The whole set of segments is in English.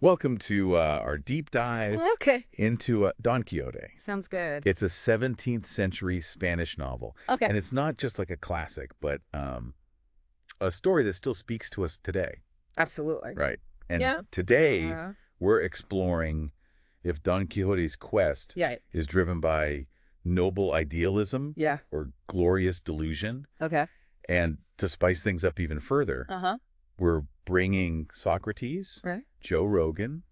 Welcome to our deep dive Okay. into Don Quixote. Sounds good. It's a 17th century Spanish novel. Okay. And it's not just like a classic, but a story that still speaks to us today. Absolutely. Right. And Yeah. today Uh, we're exploring if Don Quixote's quest yeah. is driven by noble idealism Yeah. or glorious delusion. Okay. And to spice things up even further, Uh-huh. we're bringing Socrates, Right. Joe Rogan,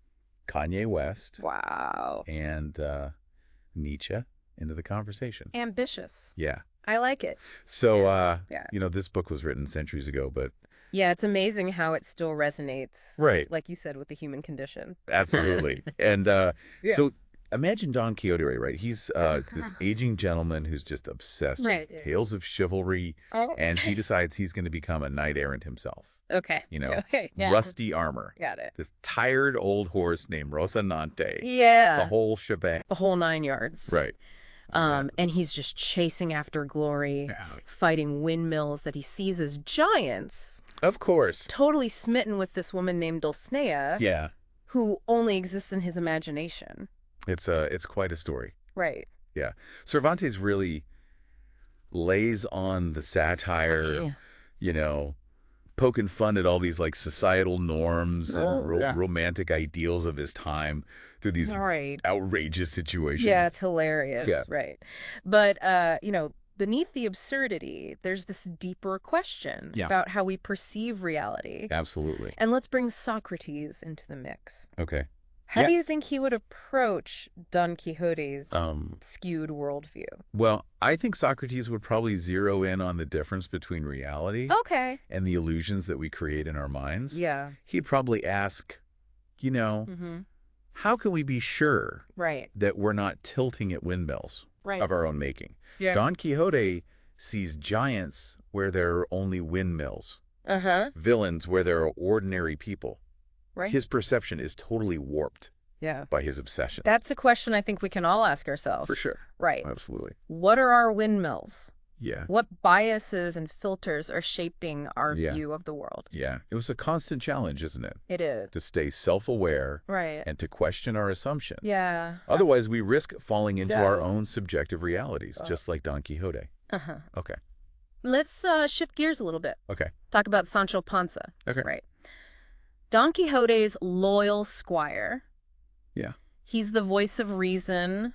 Kanye West, Wow. and Nietzsche into the conversation. Ambitious. Yeah. I like it. So, Yeah. this book was written centuries ago, but Yeah, it's amazing how it still resonates. right. Like you said, with the human condition. Absolutely. And Yeah. so imagine Don Quixote, right? He's this aging gentleman who's just obsessed Right. with tales of chivalry, Oh. and he decides he's going to become a knight errant himself. Okay. You know, Okay. Yeah. rusty armor. Got it. This tired old horse named Rocinante. Yeah. The whole shebang. The whole 9 yards. Right. And he's just chasing after glory, fighting windmills that he sees as giants. Of course. Totally smitten with this woman named Dulcinea. Yeah. Who only exists in his imagination. It's quite a story. Right. Yeah. Cervantes really lays on the satire, poking fun at all these like societal norms and romantic ideals of his time through these outrageous situations. Yeah, it's hilarious. Yeah. Right. But, beneath the absurdity, there's this deeper question about how we perceive reality. Absolutely. And let's bring Socrates into the mix. Okay. How do you think he would approach Don Quixote's skewed worldview? Well, I think Socrates would probably zero in on the difference between reality and the illusions that we create in our minds. Yeah. He'd probably ask, how can we be sure that we're not tilting at windmills of our own making? Yeah. Don Quixote sees giants where there are only windmills, villains where there are ordinary people. Right. His perception is totally warped by his obsession. That's a question I think we can all ask ourselves. For sure. Right. Absolutely. What are our windmills? Yeah. What biases and filters are shaping our view of the world? Yeah. It was a constant challenge, isn't it? It is. To stay self-aware and to question our assumptions. Yeah. Otherwise, we risk falling into our own subjective realities, just like Don Quixote. Okay. Let's shift gears a little bit. Okay. Talk about Sancho Panza. Okay. Right. Don Quixote's loyal squire. Yeah. He's the voice of reason,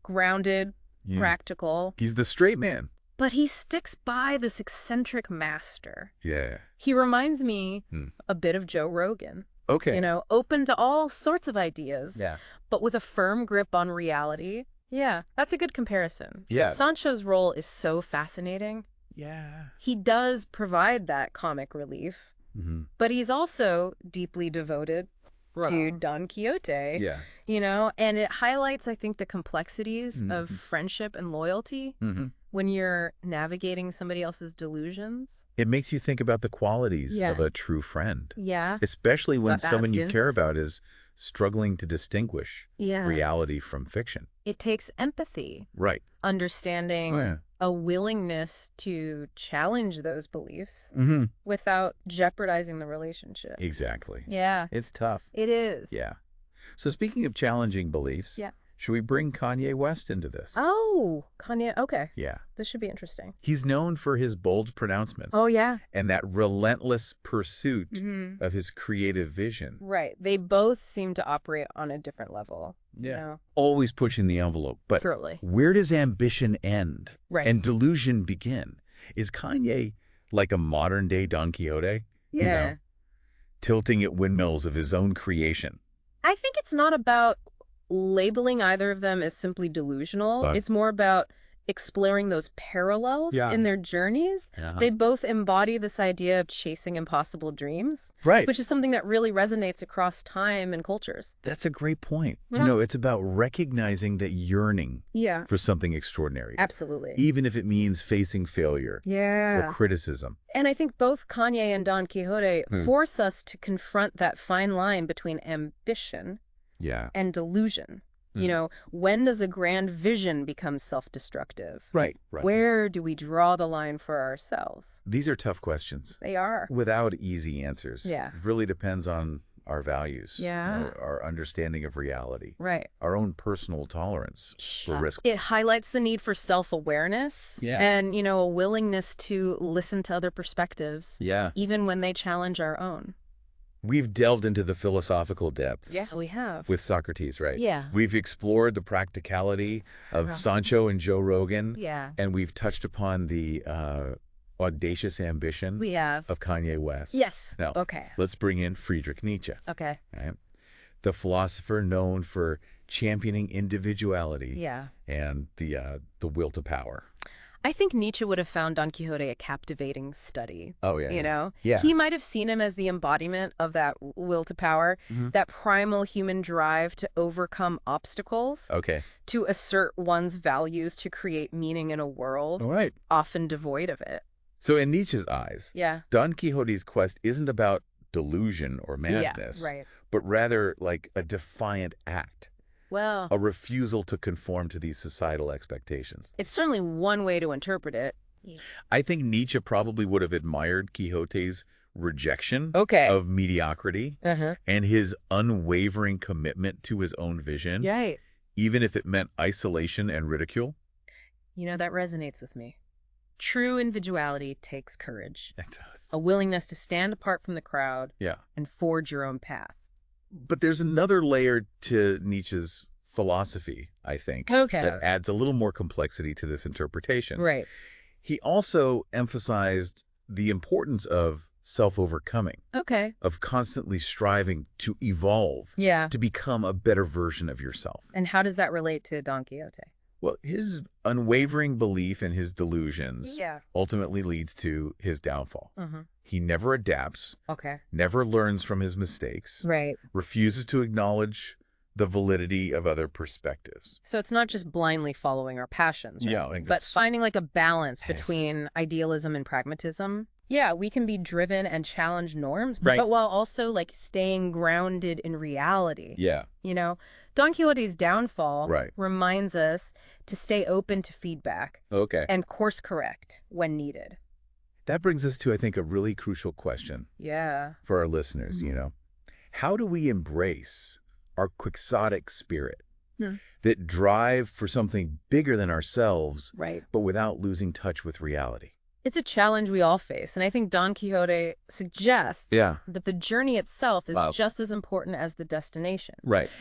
grounded, practical. He's the straight man. But he sticks by this eccentric master. Yeah. He reminds me a bit of Joe Rogan. Okay. Open to all sorts of ideas, Yeah. but with a firm grip on reality. Yeah, that's a good comparison. Yeah. Sancho's role is so fascinating. Yeah. He does provide that comic relief. But he's also deeply devoted to Don Quixote. Yeah. And it highlights, I think, the complexities of friendship and loyalty when you're navigating somebody else's delusions. It makes you think about the qualities of a true friend. Yeah. Especially when someone you care about is struggling to distinguish reality from fiction. It takes empathy. Right. Understanding a willingness to challenge those beliefs without jeopardizing the relationship. Exactly. Yeah. It's tough. It is. Yeah. So speaking of challenging beliefs, should we bring Kanye West into this? Oh, Kanye. Okay. Yeah. This should be interesting. He's known for his bold pronouncements. Oh, yeah. And that relentless pursuit of his creative vision. Right. They both seem to operate on a different level. Yeah. Always pushing the envelope. But where does ambition end and delusion begin? Is Kanye like a modern day Don Quixote? Yeah. Tilting at windmills of his own creation. I think it's not about labeling either of them as simply delusional. It's more about exploring those parallels in their journeys. They both embody this idea of chasing impossible dreams, which is something that really resonates across time and cultures. That's a great point. It's about recognizing that yearning for something extraordinary. Absolutely. Even if it means facing failure or criticism. And I think both Kanye and Don Quixote force us to confront that fine line between ambition and delusion. When does a grand vision become self-destructive? Right. Where do we draw the line for ourselves? These are tough questions. They are. Without easy answers. Yeah. It really depends on our values, our understanding of reality, our own personal tolerance for risk. It highlights the need for self-awareness and, a willingness to listen to other perspectives, even when they challenge our own. We've delved into the philosophical depths. Yeah, we have. With Socrates, right? Yeah. We've explored the practicality of Sancho and Joe Rogan. Yeah. And we've touched upon the audacious ambition of Kanye West. Yes. Now, okay. Let's bring in Friedrich Nietzsche. Okay. Right? The philosopher known for championing individuality and the will to power. I think Nietzsche would have found Don Quixote a captivating study. Oh, yeah. He might have seen him as the embodiment of that will to power, that primal human drive to overcome obstacles, to assert one's values, to create meaning in a world often devoid of it. So in Nietzsche's eyes, Don Quixote's quest isn't about delusion or madness, but rather like a defiant act. Well, a refusal to conform to these societal expectations. It's certainly one way to interpret it. I think Nietzsche probably would have admired Quixote's rejection of mediocrity and his unwavering commitment to his own vision, even if it meant isolation and ridicule. That resonates with me. True individuality takes courage. It does. A willingness to stand apart from the crowd and forge your own path. But there's another layer to Nietzsche's philosophy, I think, that adds a little more complexity to this interpretation. Right. He also emphasized the importance of self-overcoming, of constantly striving to evolve, to become a better version of yourself. And how does that relate to Don Quixote? Well, his unwavering belief in his delusions ultimately leads to his downfall. He never adapts, never learns from his mistakes, refuses to acknowledge the validity of other perspectives. So it's not just blindly following our passions, but finding like a balance between idealism and pragmatism. Yeah, we can be driven and challenge norms, but while also like staying grounded in reality. Don Quixote's downfall reminds us to stay open to feedback and course correct when needed. That brings us to, I think, a really crucial question for our listeners, How do we embrace our quixotic spirit that drive for something bigger than ourselves, but without losing touch with reality? It's a challenge we all face, and I think Don Quixote suggests that the journey itself is just as important as the destination.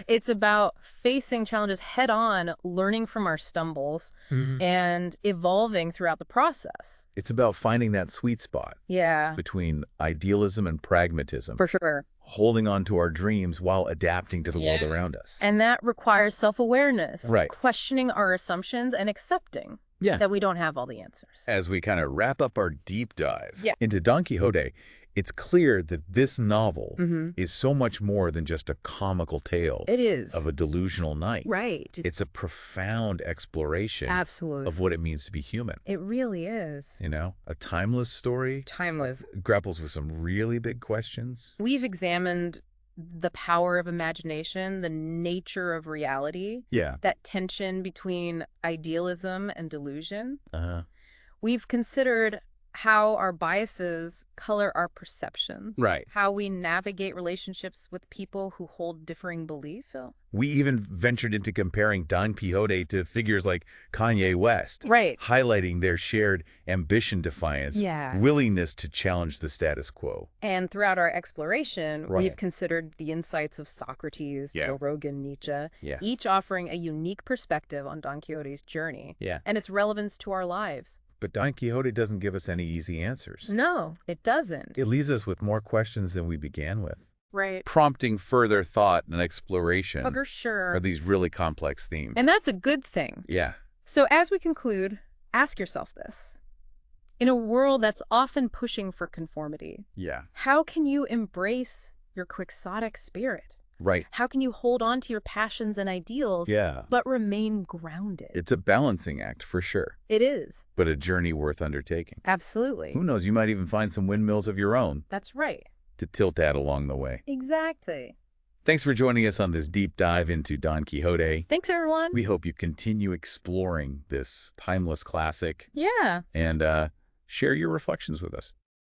It's about facing challenges head on, learning from our stumbles, and evolving throughout the process. It's about finding that sweet spot between idealism and pragmatism. For sure. Holding on to our dreams while adapting to the world around us. And that requires self-awareness, questioning our assumptions and accepting that we don't have all the answers. As we kind of wrap up our deep dive into Don Quixote, it's clear that this novel is so much more than just a comical tale of a delusional knight. It's a profound exploration of what it means to be human. It really is. A timeless story. Timeless. Grapples with some really big questions. We've examined the power of imagination, the nature of reality, that tension between idealism and delusion. We've considered how our biases color our perceptions, how we navigate relationships with people who hold differing beliefs. We even ventured into comparing Don Quixote to figures like Kanye West, highlighting their shared ambition defiance, willingness to challenge the status quo. And throughout our exploration, we've considered the insights of Socrates, Joe Rogan, Nietzsche, each offering a unique perspective on Don Quixote's journey and its relevance to our lives. But Don Quixote doesn't give us any easy answers. No, it doesn't. It leaves us with more questions than we began with. Prompting further thought and exploration of these really complex themes. And that's a good thing. So as we conclude, ask yourself this. In a world that's often pushing for conformity, how can you embrace your quixotic spirit? How can you hold on to your passions and ideals, but remain grounded? It's a balancing act, for sure. It is. But a journey worth undertaking. Absolutely. Who knows, you might even find some windmills of your own. That's right. To tilt at along the way. Exactly. Thanks for joining us on this deep dive into Don Quixote. Thanks, everyone. We hope you continue exploring this timeless classic. And share your reflections with us.